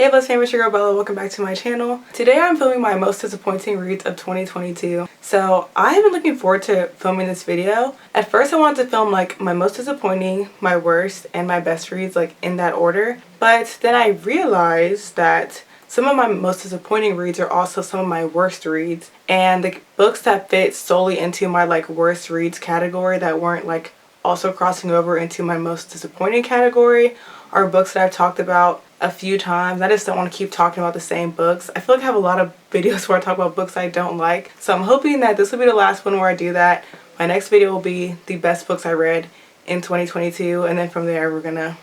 Hey Blessed family, it's your girl Bella. Welcome back to my channel. Today I'm filming my most disappointing reads of 2022. So I have been looking forward to filming this video. At first I wanted to film like my most disappointing, my worst, and my best reads like in that order. But then I realized that some of my most disappointing reads are also some of my worst reads. And the books that fit solely into my like worst reads category that weren't like also crossing over into my most disappointing category are books that I've talked about a few times. I just don't want to keep talking about the same books. I feel like I have a lot of videos where I talk about books I don't like. So I'm hoping that this will be the last one where I do that. My next video will be the best books I read in 2022, and then from there we're gonna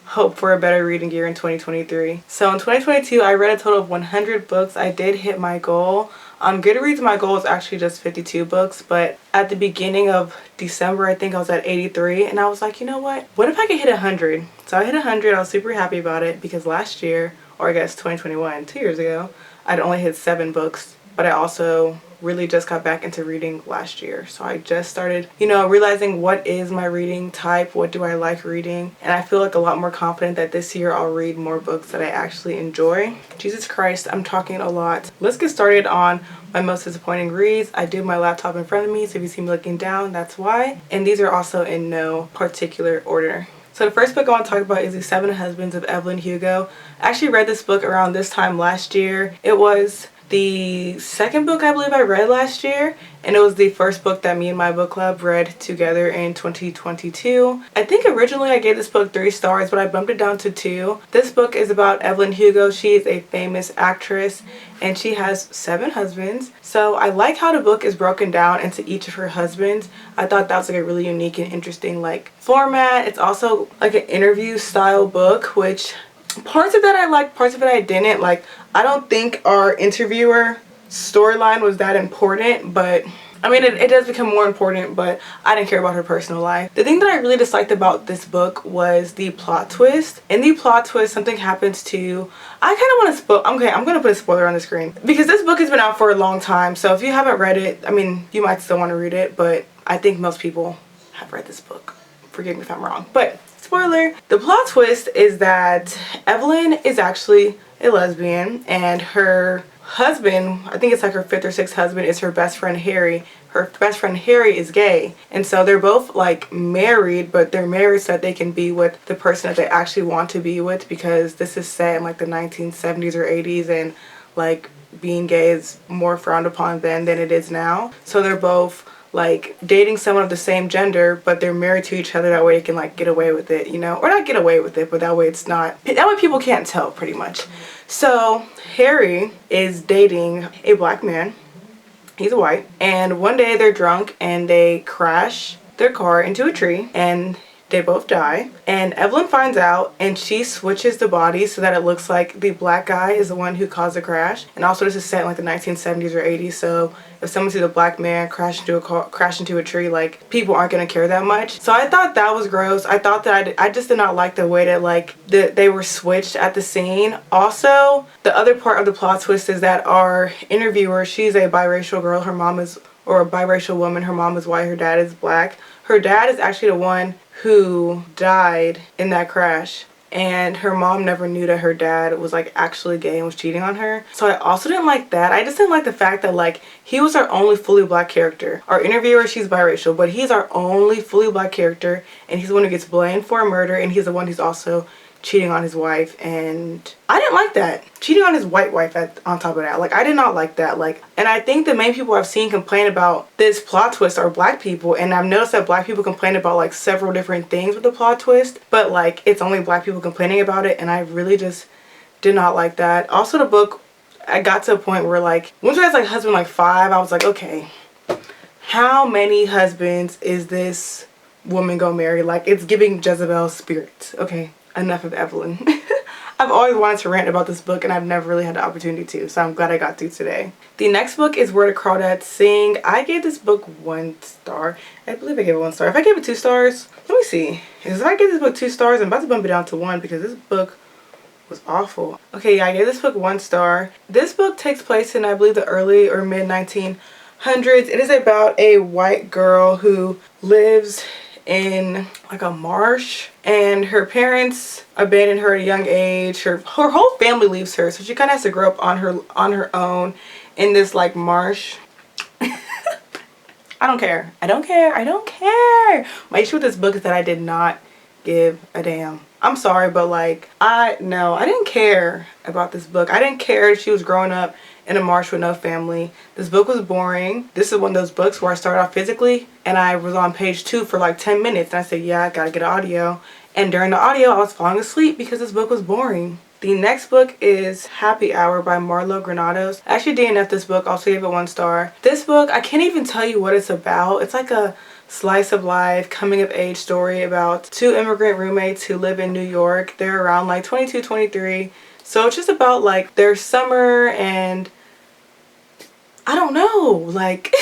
hope for a better reading year in 2023. So in 2022 I read a total of 100 books. I did hit my goal. On Goodreads my goal is actually just 52 books, but at the beginning of December I think I was at 83 and I was like, you know what if I could hit 100? So I hit 100. I was super happy about it because last year, or I guess 2021, 2 years ago, I'd only hit 7 books, but I also really just got back into reading last year. So I just started, realizing what is my reading type, what do I like reading, and I feel like a lot more confident that this year I'll read more books that I actually enjoy. Jesus Christ, I'm talking a lot. Let's get started on my most disappointing reads. I do have my laptop in front of me, so if you see me looking down, that's why. And these are also in no particular order. So the first book I want to talk about is The 7 Husbands of Evelyn Hugo. I actually read this book around this time last year. It was the second book I believe I read last year, and it was the first book that me and my book club read together in 2022. I think originally I gave this book 3 stars, but I bumped it down to 2. This book is about Evelyn Hugo. She is a famous actress and she has 7 husbands. So I like how the book is broken down into each of her husbands. I thought that was like a really unique and interesting like format. It's also like an interview style book, which parts of that I liked, parts of it I didn't. Like, I don't think our interviewer storyline was that important, but I mean it does become more important, but I didn't care about her personal life. The thing that I really disliked about this book was the plot twist. In the plot twist, something happens to, I kind of want to spoil, okay, I'm going to put a spoiler on the screen because this book has been out for a long time, so if you haven't read it, I mean, you might still want to read it, but I think most people have read this book. Forgive me if I'm wrong, but spoiler, the plot twist is that Evelyn is actually a lesbian and her husband, I think it's like her 5th or 6th husband, is her best friend Harry. Her best friend Harry is gay, and so they're both like married, but they're married so that they can be with the person that they actually want to be with, because this is set in like the 1970s or 80s, and like being gay is more frowned upon then than it is now. So they're both like dating someone of the same gender, but they're married to each other. That way they can like get away with it, or not get away with it, but that way it's not, that way people can't tell pretty much. So Harry is dating a black man. He's white, and one day they're drunk and they crash their car into a tree and they both die, and Evelyn finds out and she switches the bodies so that it looks like the black guy is the one who caused the crash. And also this is set in like the 1970s or 80s, so if someone sees a black man crash into a tree, like people aren't gonna care that much. So I thought that was gross. I thought that I just did not like the way that like they were switched at the scene. Also, the other part of the plot twist is that our interviewer, she's a biracial girl. Her mom is, or a biracial woman. Her mom is white, her dad is black. Her dad is actually the one who died in that crash, and her mom never knew that her dad was like actually gay and was cheating on her. So I also didn't like that. I just didn't like the fact that like he was our only fully black character. Our interviewer, she's biracial, but he's our only fully black character, and he's the one who gets blamed for a murder, and he's the one who's also cheating on his wife. And I didn't like that. Cheating on his white wife on top of that. Like, I did not like that. Like, and I think the main people I've seen complain about this plot twist are black people, and I've noticed that black people complain about like several different things with the plot twist, but like it's only black people complaining about it, and I really just did not like that. Also, the book, I got to a point where like once I was like husband like 5, I was like, okay, how many husbands is this woman gonna marry? Like, it's giving Jezebel spirits. Okay, enough of Evelyn. I've always wanted to rant about this book, and I've never really had the opportunity to, so I'm glad I got to today. The next book is Where the Crawdads Sing. I gave this book 1 star. I believe I gave it 1 star. If I gave it 2 stars, let me see. If I gave this book 2 stars, I'm about to bump it down to 1 because this book was awful. Okay, yeah, I gave this book 1 star. This book takes place in, I believe, the early or mid 1900s. It is about a white girl who lives in like a marsh, and her parents abandoned her at a young age. Her whole family leaves her, so she kind of has to grow up on her own in this like marsh. I don't care. I don't care. I don't care. My issue with this book is that I did not give a damn. I'm sorry, but like, I didn't care about this book. I didn't care if she was growing up in a marsh with no family. This book was boring. This is one of those books where I started off physically and I was on page 2 for like 10 minutes. And I said, yeah, I gotta get audio. And during the audio, I was falling asleep because this book was boring. The next book is Happy Hour by Marlo Granados. I actually DNF'd this book, also gave it 1 star. This book, I can't even tell you what it's about. It's like a slice of life, coming of age story about 2 immigrant roommates who live in New York. They're around like 22, 23. So it's just about like their summer, and I don't know, like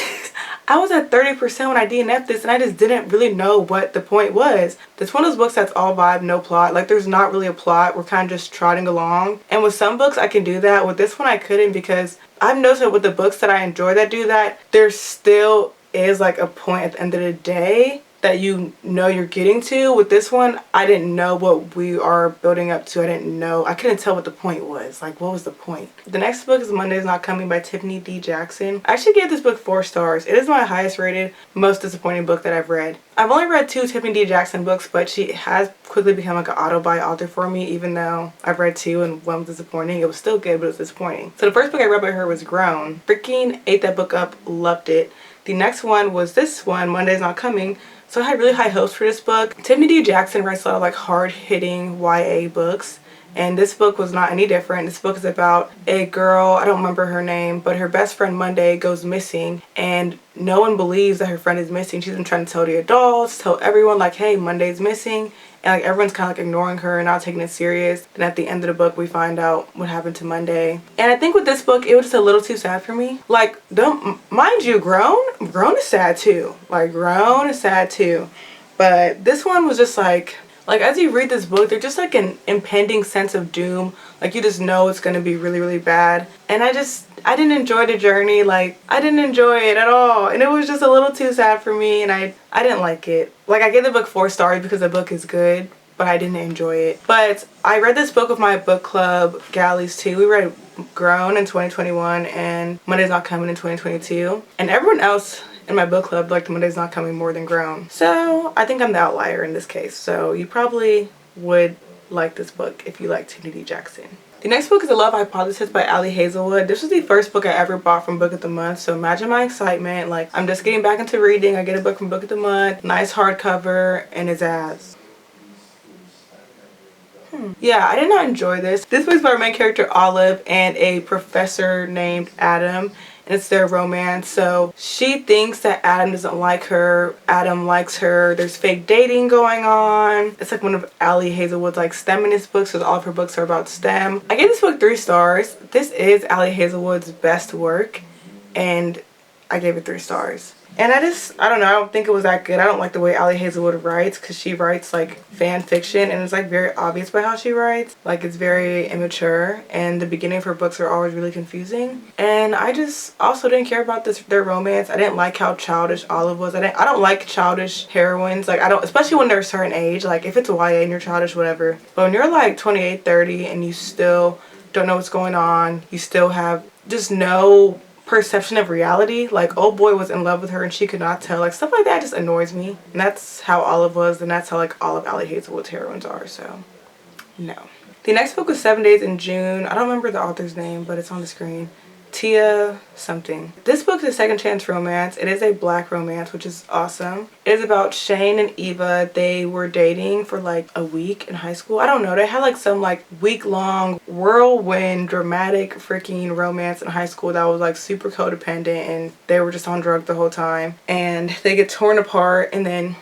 I was at 30% when I DNF'd this and I just didn't really know what the point was. It's one of those books that's all vibe, no plot. Like there's not really a plot. We're kind of just trotting along. And with some books I can do that. With this one I couldn't, because I've noticed that with the books that I enjoy that do that, there still is like a point at the end of the day that you know you're getting to. With this one, I didn't know what we are building up to. I couldn't tell what the point was. Like, what was the point? The next book is Monday's Not Coming by Tiffany D. Jackson. I actually gave this book 4 stars. It is my highest rated, most disappointing book that I've read. I've only read 2 Tiffany D. Jackson books, but she has quickly become like an auto-buy author for me, even though I've read 2 and 1 was disappointing. It was still good, but it was disappointing. So the first book I read by her was Grown. Freaking ate that book up, loved it. The next one was this one, Monday's Not Coming. So I had really high hopes for this book. Tiffany D. Jackson writes a lot of like hard-hitting YA books, and this book was not any different. This book is about a girl, I don't remember her name, but her best friend Monday goes missing, and no one believes that her friend is missing. She's been trying to tell the adults, tell everyone like, hey, Monday's missing. And like everyone's kind of like ignoring her and not taking it serious. And at the end of the book, we find out what happened to Monday. And I think with this book, it was just a little too sad for me. Like, mind you, Grown is sad too. Like, Grown is sad too. But this one was just like as you read this book, there's just like an impending sense of doom. Like you just know it's gonna be really, really bad. And I didn't enjoy the journey. Like, I didn't enjoy it at all. And it was just a little too sad for me, and I didn't like it. Like, I gave the book 4 stars because the book is good, but I didn't enjoy it. But I read this book with my book club galleys too. We read Grown in 2021 and Monday's Not Coming in 2022. And everyone else in my book club liked Monday's Not Coming more than Grown. So I think I'm the outlier in this case. So you probably would like this book if you like Tiffany D. Jackson. The next book is The Love Hypothesis by Ali Hazelwood. This was the first book I ever bought from Book of the Month, so imagine my excitement. Like, I'm just getting back into reading. I get a book from Book of the Month, nice hardcover, and it's ass. Yeah, I did not enjoy this. This book is by our main character Olive and a professor named Adam, and it's their romance. So she thinks that Adam doesn't like her, Adam likes her, there's fake dating going on. It's like one of Ali Hazelwood's like STEMinist books, so all of her books are about STEM. I gave this book 3 stars. This is Ali Hazelwood's best work, and I gave it 3 stars. And I don't know, I don't think it was that good. I don't like the way Ali Hazelwood writes, because she writes like fan fiction, and it's like very obvious by how she writes. Like, it's very immature, and the beginning of her books are always really confusing. And I just also didn't care about their romance. I didn't like how childish Olive was. I don't like childish heroines. Like, I don't, especially when they're a certain age. Like, if it's a YA and you're childish, whatever. But when you're like 28, 30 and you still don't know what's going on, you still have just no perception of reality, like old boy was in love with her and she could not tell, like stuff like that just annoys me. And that's how Olive was, and that's how like all of Ali Hazelwood's heroines are, so no. The next book was 7 Days in June. I don't remember the author's name, but it's on the screen. Tia something. This book is a second chance romance. It is a black romance, which is awesome. It is about Shane and Eva. They were dating for like a week in high school. I don't know. They had like some like week-long whirlwind dramatic freaking romance in high school that was like super codependent, and they were just on drugs the whole time. And they get torn apart, and then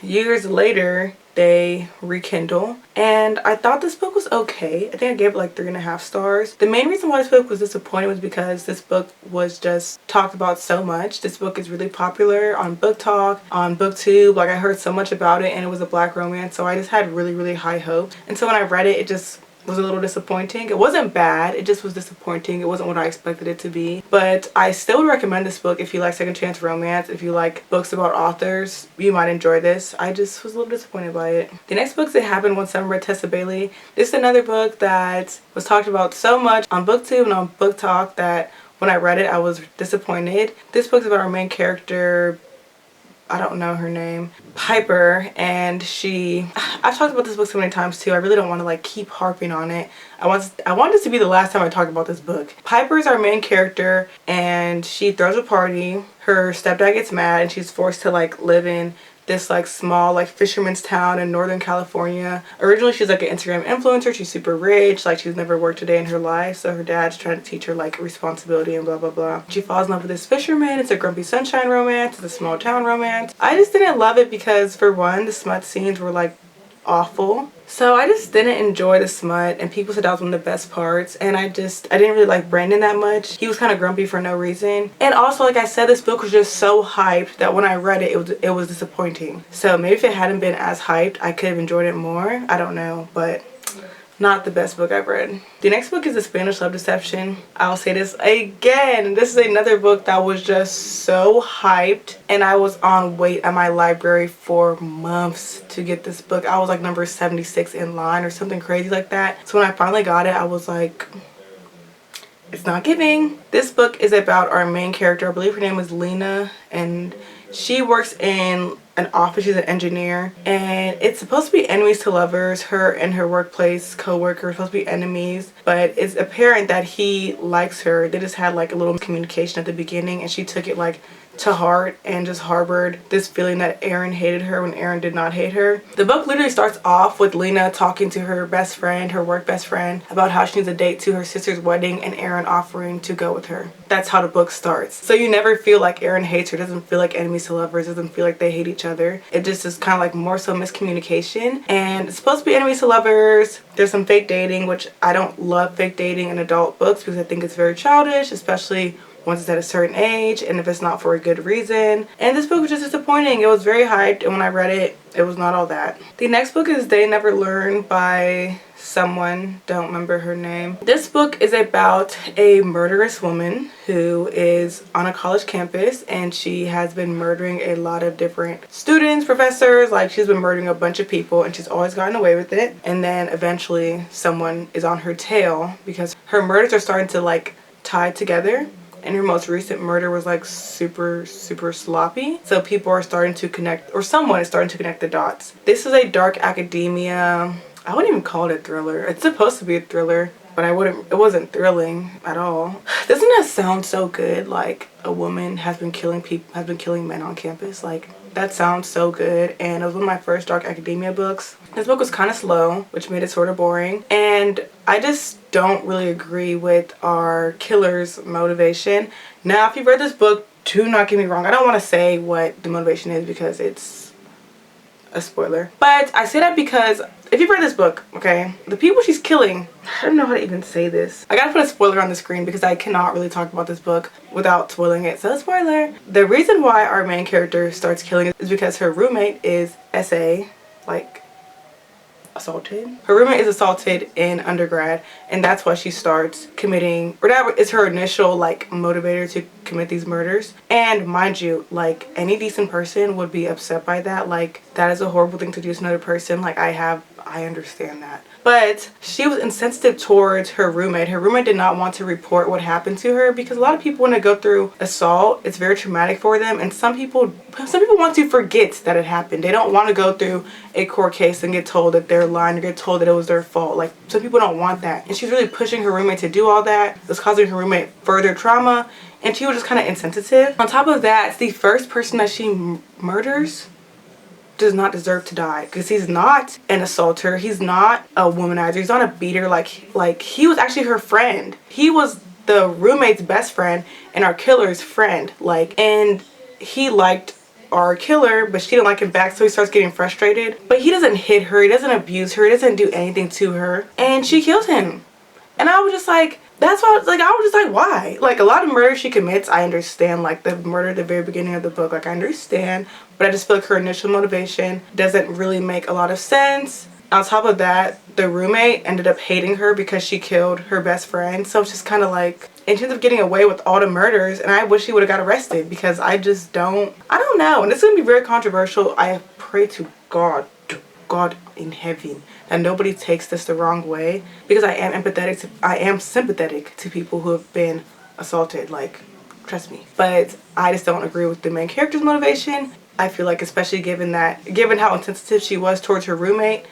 years later they rekindle. And I thought this book was okay. I think I gave it like 3.5 stars. The main reason why this book was disappointing was because this book was just talked about so much. This book is really popular on Book Talk, on BookTube. Like, I heard so much about it, and it was a black romance, so I just had really, really high hopes. And so when I read it, it just was a little disappointing. It wasn't bad, it just was disappointing. It wasn't what I expected it to be. But I still would recommend this book if you like second chance romance. If you like books about authors, you might enjoy this. I just was a little disappointed by it. The next book is It Happened One Summer by Tessa Bailey. This is another book that was talked about so much on BookTube and on Book Talk that when I read it I was disappointed. This book is about our main character, I don't know her name, Piper, and I've talked about this book so many times too. I really don't want to like keep harping on it. I want this to be the last time I talk about this book. Piper is our main character and she throws a party. Her stepdad gets mad and she's forced to like live in this like small like fisherman's town in Northern California. Originally she's like an Instagram influencer. She's super rich, like she's never worked a day in her life, so her dad's trying to teach her like responsibility and blah blah blah. She falls in love with this fisherman. It's a grumpy sunshine romance. It's a small town romance. I just didn't love it because for one, the smut scenes were like awful. So I just didn't enjoy the smut, and people said that was one of the best parts, and I didn't really like Brandon that much. He was kind of grumpy for no reason. And also, like I said, this book was just so hyped that when I read it, it was disappointing. So maybe if it hadn't been as hyped, I could have enjoyed it more. I don't know, but not the best book I've read. The next book is The Spanish Love Deception. I'll say this again. This is another book that was just so hyped, and I was on wait at my library for months to get this book. I was like number 76 in line or something crazy like that. So when I finally got it, I was like, it's not giving. This book is about our main character. I believe her name is Lena, and she works in an office. She's an engineer, and it's supposed to be enemies to lovers. Her and her workplace co-worker are supposed to be enemies, but it's apparent that he likes her. They just had like a little communication at the beginning, and she took it like to heart and just harbored this feeling that Aaron hated her when Aaron did not hate her. The book literally starts off with Lena talking to her best friend, her work best friend, about how she needs a date to her sister's wedding and Aaron offering to go with her. That's how the book starts. So you never feel like Aaron hates her, doesn't feel like enemies to lovers, doesn't feel like they hate each other. It just is kind of like more so miscommunication, and it's supposed to be enemies to lovers. There's some fake dating, which I don't love fake dating in adult books because I think it's very childish, especially once it's at a certain age and if it's not for a good reason. And this book was just disappointing. It was very hyped, and when I read it, it was not all that. The next book is They Never Learn by someone, don't remember her name. This book is about a murderous woman who is on a college campus, and she has been murdering a lot of different students, professors, like she's been murdering a bunch of people, and she's always gotten away with it. And then eventually someone is on her tail because her murders are starting to like tie together. And her most recent murder was like super sloppy. So people are starting to connect, or someone is starting to connect the dots. This is a dark academia. I wouldn't even call it a thriller. It's supposed to be a thriller, but it wasn't thrilling at all. Doesn't that sound so good? Like a woman has been killing men on campus. Like that sounds so good. And it was one of my first dark academia books. This book was kind of slow, which made it sort of boring. And I just don't really agree with our killer's motivation. Now, if you've read this book, do not get me wrong. I don't want to say what the motivation is because it's a spoiler. But I say that because if you've read this book, okay, the people she's killing, I don't know how to even say this. I gotta put a spoiler on the screen because I cannot really talk about this book without spoiling it. So spoiler. The reason why our main character starts killing is because her roommate is SA, like assaulted. Her roommate is assaulted in undergrad, and that's why she starts committing, or that is her initial like motivator to commit these murders. And mind you, like any decent person would be upset by that. Like that is a horrible thing to do to another person. Like I understand that. But she was insensitive towards her roommate. Her roommate did not want to report what happened to her because a lot of people, when they go through assault, it's very traumatic for them, and some people want to forget that it happened. They don't want to go through a court case and get told that they're lying or get told that it was their fault. Like some people don't want that, and she's really pushing her roommate to do all that. It was causing her roommate further trauma, and she was just kind of insensitive. On top of that, the first person that she murders does not deserve to die because he's not an assaulter, he's not a womanizer, he's not a beater. Like he was actually her friend. He was the roommate's best friend and our killer's friend. Like, and he liked our killer, but she didn't like him back, so he starts getting frustrated. But he doesn't hit her, he doesn't abuse her, he doesn't do anything to her, and she kills him. And I was just like, that's why, like, I was just like, why? Like, a lot of murders she commits, I understand. Like, the murder at the very beginning of the book, like, I understand. But I just feel like her initial motivation doesn't really make a lot of sense. On top of that, the roommate ended up hating her because she killed her best friend. So it's just kind of like, and she ends up getting away with all the murders, and I wish she would have got arrested because I don't know. And it's going to be very controversial. I pray to God in heaven that nobody takes this the wrong way, because I am sympathetic to people who have been assaulted, like, trust me. But I just don't agree with the main character's motivation. I feel like, especially given how insensitive she was towards her roommate.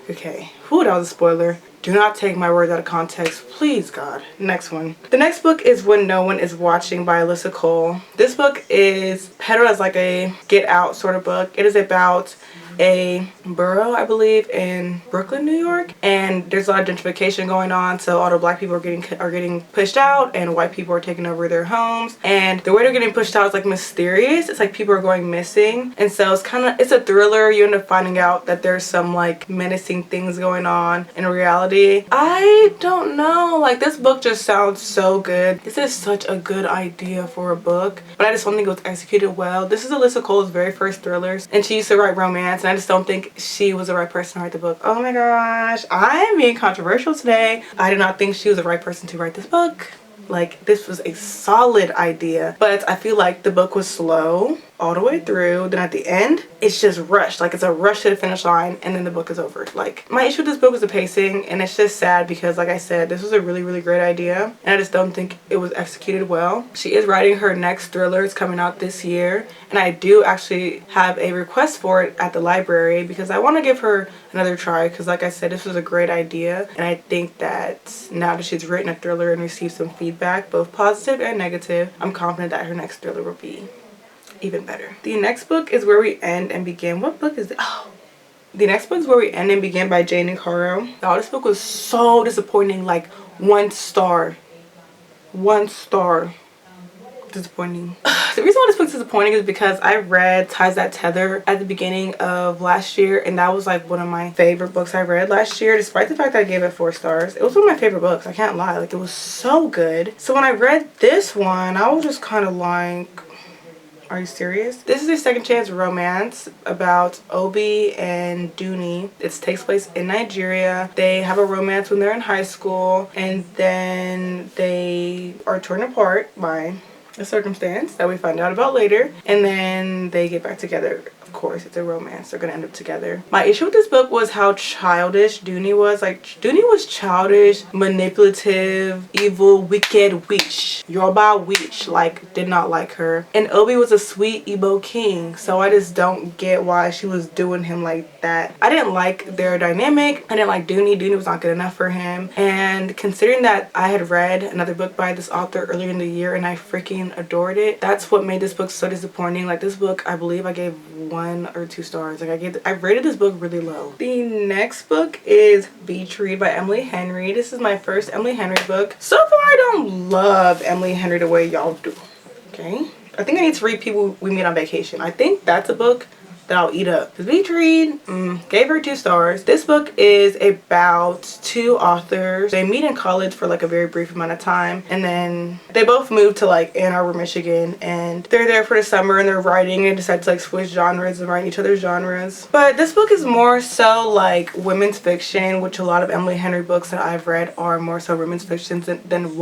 Okay, whew, that was a spoiler. Do not take my words out of context, please, God. Next one. The next book is When No One Is Watching by Alyssa Cole. This book is peddled as like a Get Out sort of book. It is about a borough, I believe, in Brooklyn, New York, and there's a lot of gentrification going on, so all the black people are getting pushed out, and white people are taking over their homes, and the way they're getting pushed out is like mysterious. It's like people are going missing, and so it's a thriller. You end up finding out that there's some like menacing things going on in reality. I don't know, like, this book just sounds so good. This is such a good idea for a book, but I just don't think it was executed well. This is Alyssa Cole's very first thrillers, and she used to write romance, and I just don't think she was the right person to write the book. Oh my gosh, I'm being controversial today. I do not think she was the right person to write this book. Like, this was a solid idea, but I feel like the book was slow all the way through. Then at the end, it's just rushed. Like, it's a rush to the finish line, and then the book is over. Like, my issue with this book was the pacing, and it's just sad because, like I said, this was a really, really great idea, and I just don't think it was executed well. She is writing her next thriller. It's coming out this year, and I do actually have a request for it at the library because I want to give her another try, because, like I said, this was a great idea, and I think that now that she's written a thriller and received some feedback, both positive and negative, I'm confident that her next thriller will be even better. The next book is Where We End and Begin. What book is it? Oh, the next book is Where We End and Begin by Jane and Caro. Oh, this book was so disappointing. Like, 1 star. 1 star. Disappointing. The reason why this book's disappointing is because I read Ties That Tether at the beginning of last year, and that was like one of my favorite books I read last year, despite the fact that I gave it 4 stars. It was one of my favorite books, I can't lie. Like, it was so good. So when I read this one, I was just kind of like, are you serious? This is a second chance romance about Obi and Dooney. It takes place in Nigeria. They have a romance when they're in high school, and then they are torn apart by a circumstance that we find out about later, and then they get back together. Of course, it's a romance. They're gonna end up together. My issue with this book was how childish Dooney was. Like, Dooney was childish, manipulative, evil, wicked witch. Yoruba witch. Like, did not like her. And Obi was a sweet Igbo king, so I just don't get why she was doing him like that. I didn't like their dynamic. I didn't like Dooney. Dooney was not good enough for him. And considering that I had read another book by this author earlier in the year and I freaking adored it, that's what made this book so disappointing. Like, this book, I believe I gave 1 or 2 stars. Like, I rated this book really low. The next book is Beach Read by Emily Henry. This is my first Emily Henry book. So far, I don't love Emily Henry the way y'all do. Okay? I think I need to read People We Meet on Vacation. I think that's a book that I'll eat up. The Beach Read, gave her 2 stars. This book is about 2 authors. They meet in college for like a very brief amount of time, and then they both move to like Ann Arbor, Michigan, and they're there for the summer and they're writing and decide to like switch genres and write each other's genres. But this book is more so like women's fiction, which a lot of Emily Henry books that I've read are more so women's fiction than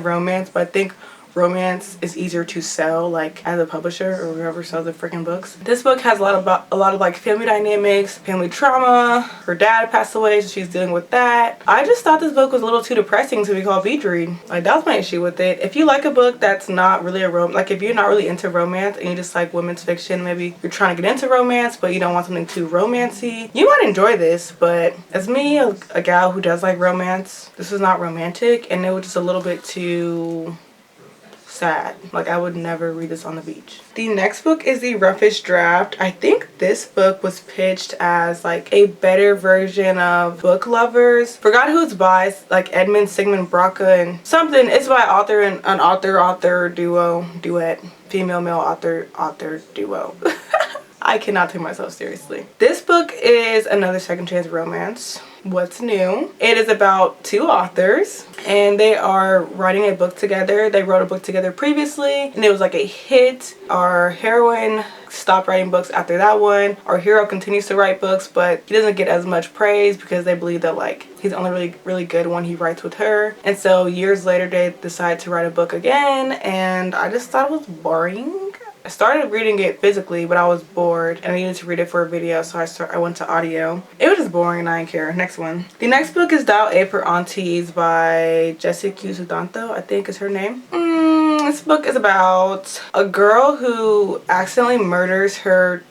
romance. But I think romance is easier to sell, like, as a publisher or whoever sells the freaking books. This book has a lot of like family dynamics, family trauma. Her dad passed away, so she's dealing with that. I just thought this book was a little too depressing to be called Beach Read. Like, that was my issue with it. If you like a book that's not really like, if you're not really into romance and you just like women's fiction, maybe you're trying to get into romance but you don't want something too romancy, you might enjoy this. But as me, a gal who does like romance, this is not romantic, and it was just a little bit too sad. Like, I would never read this on the beach. The next book is the Roughage Draft. I think this book was pitched as like a better version of Book Lovers. Forgot who it's by. It's like Edmund Sigmund Braca and something. It's by author and an author duet, female male author duo. I cannot take myself seriously. This book is another second chance romance. What's new? It is about two authors and they are writing a book together. They wrote a book together previously and it was like a hit. Our heroine stopped writing books after that one. Our hero continues to write books, but he doesn't get as much praise because they believe that like he's the only really good one he writes with her. And so years later they decide to write a book again, and I just thought it was boring. I started reading it physically, but I was bored and I needed to read it for a video, so I went to audio. It was just boring and I didn't care. Next one. The next book is Dial A for Aunties by Jessie Q. Sudanto, I think is her name. This book is about a girl who accidentally murders her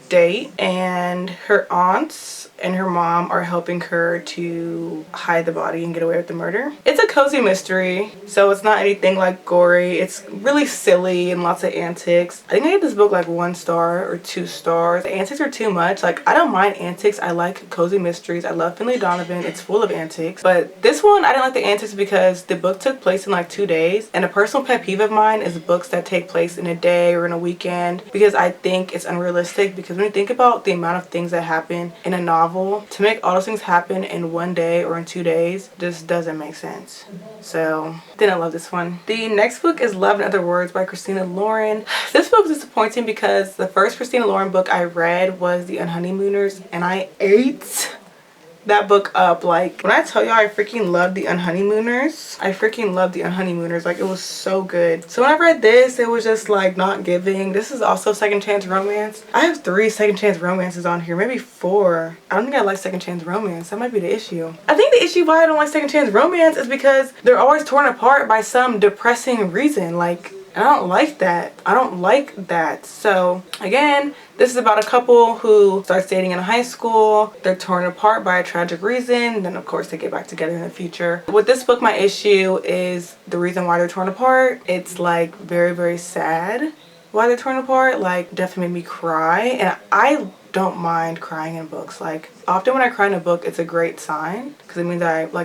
date, and her aunts and her mom are helping her to hide the body and get away with the murder. It's a cozy mystery, so it's not anything like gory. It's really silly and lots of antics. I think I gave this book like 1 star or 2 stars. The antics are too much. Like, I don't mind antics. I like cozy mysteries. I love Finley Donovan. It's full of antics. But this one, I didn't like the antics because the book took place in like 2 days. And a personal pet peeve of mine is books that take place in a day or in a weekend, because I think it's unrealistic. Because when you think about the amount of things that happen in a novel, to make all those things happen in 1 day or in 2 days just doesn't make sense. So didn't love this one. The next book is Love in Other Words by Christina Lauren. This book is disappointing because the first Christina Lauren book I read was The Unhoneymooners, and I ate that book up. Like, when I tell y'all I freaking loved The Unhoneymooners, I freaking loved The Unhoneymooners. Like, it was so good. So when I read this, it was just like not giving. This is also second chance romance. I have 3 second chance romances on here, maybe 4. I don't think I like second chance romance. That might be the issue. I think the issue why I don't like second chance romance is because they're always torn apart by some depressing reason. Like, I don't like that. I don't like that. So again, this is about a couple who starts dating in high school. They're torn apart by a tragic reason. Then of course they get back together in the future. With this book, my issue is the reason why they're torn apart. It's like very, very sad why they're torn apart. Like, definitely made me cry. And I don't mind crying in books. Like, often when I cry in a book, it's a great sign because it means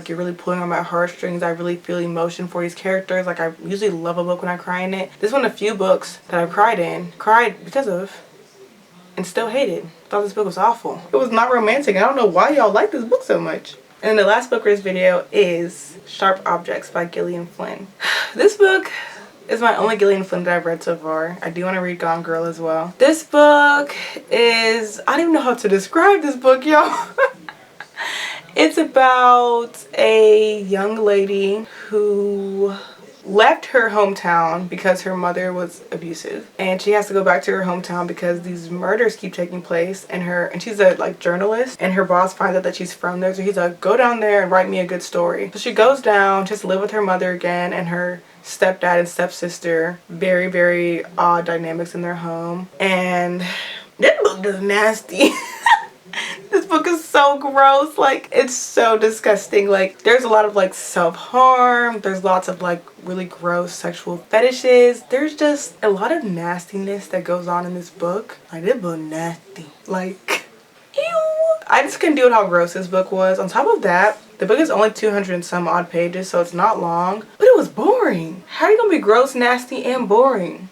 you're really pulling on my heartstrings. I really feel emotion for these characters. Like, I usually love a book when I cry in it. This is one of the few books that I've cried because of, and still hated. Thought this book was awful. It was not romantic. I don't know why y'all like this book so much. And the last book for this video is Sharp Objects by Gillian Flynn. This book is my only Gillian Flynn that I've read so far. I do want to read Gone Girl as well. This book is, I don't even know how to describe this book, y'all. It's about a young lady who left her hometown because her mother was abusive, and she has to go back to her hometown because these murders keep taking place, and she's a like journalist, and her boss finds out that she's from there, so he's like, go down there and write me a good story. So she goes down just to live with her mother again and her stepdad and stepsister. Very, very odd dynamics in their home, and this book is nasty. This book is so gross. Like, it's so disgusting. Like, there's a lot of like self-harm. There's lots of like really gross sexual fetishes. There's just a lot of nastiness that goes on in this book. Like, this book nasty. Like, ew. I just couldn't deal with how gross this book was. On top of that, the book is only 200 and some odd pages, so it's not long, but it was boring. How are you gonna be gross, nasty, and boring?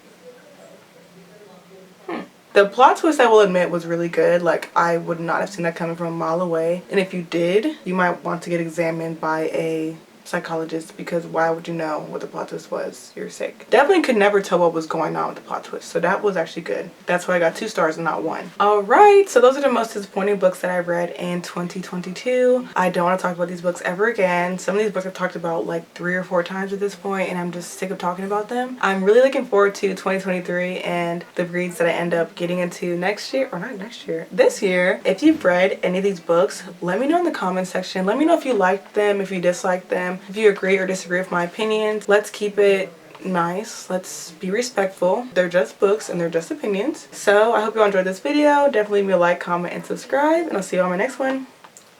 The plot twist, I will admit, was really good. Like, I would not have seen that coming from a mile away. And if you did, you might want to get examined by a psychologist, because why would you know what the plot twist was? You're sick. Definitely could never tell what was going on with the plot twist, so that was actually good. That's why I got 2 stars and not 1. Alright, so those are the most disappointing books that I read in 2022. I don't want to talk about these books ever again. Some of these books I've talked about like 3 or 4 times at this point, and I'm just sick of talking about them. I'm really looking forward to 2023 and the reads that I end up getting into next year, or not next year, this year. If you've read any of these books, let me know in the comment section. Let me know if you liked them, if you disliked them, if you agree or disagree with my opinions. Let's keep it nice. Let's be respectful. They're just books and they're just opinions. So I hope you all enjoyed this video. Definitely leave me a like, comment, and subscribe, and I'll see you on my next one.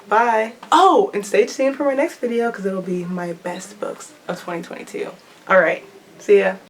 Bye. Oh, and stay tuned for my next video because it'll be my best books of 2022. Alright, see ya.